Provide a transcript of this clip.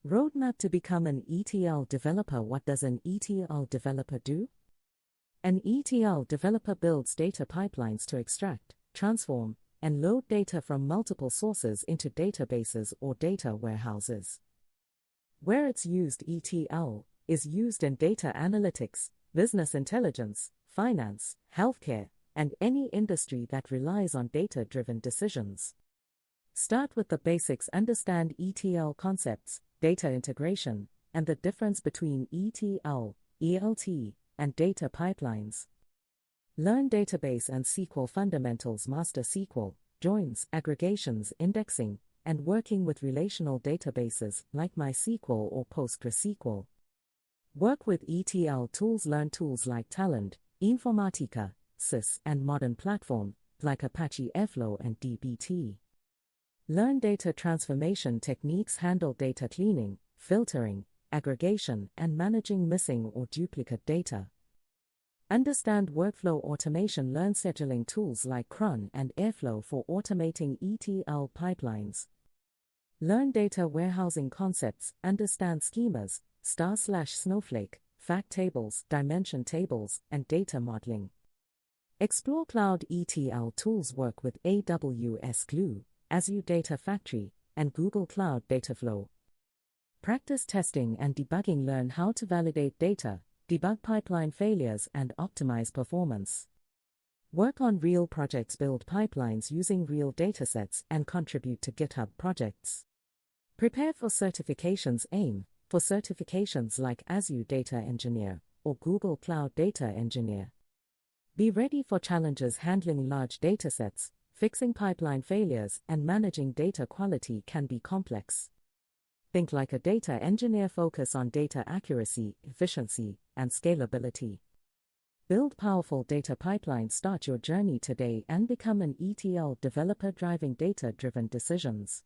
Roadmap to become an ETL developer. What does an ETL developer do? An ETL developer builds data pipelines to extract, transform, and load data from multiple sources into databases or data warehouses. Where it's used, ETL is used in data analytics, business intelligence, finance, healthcare, and any industry that relies on data-driven decisions. Start with the basics. Understand ETL concepts, data integration, and the difference between ETL, ELT, and data pipelines. Learn database and SQL fundamentals. Master SQL, joins, aggregations, indexing, and working with relational databases like MySQL or PostgreSQL. Work with ETL tools. Learn tools like Talend, Informatica, SSIS, and modern platforms like Apache Airflow and dbt. Learn data transformation techniques. Handle data cleaning, filtering, aggregation, and managing missing or duplicate data. Understand workflow automation. Learn scheduling tools like cron and Airflow for automating ETL pipelines. Learn data warehousing concepts. Understand schemas, */snowflake, fact tables, dimension tables, and data modeling. Explore cloud ETL tools. Work with AWS Glue, Azure Data Factory, and Google Cloud Dataflow. Practice testing and debugging. Learn how to validate data, debug pipeline failures, and optimize performance. Work on real projects. Build pipelines using real datasets and contribute to GitHub projects. Prepare for certifications. Aim for certifications like Azure Data Engineer or Google Cloud Data Engineer. Be ready for challenges. Handling large datasets, fixing pipeline failures, and managing data quality can be complex. Think like a data engineer. Focus on data accuracy, efficiency, and scalability. Build powerful data pipelines. Start your journey today and become an ETL developer driving data-driven decisions.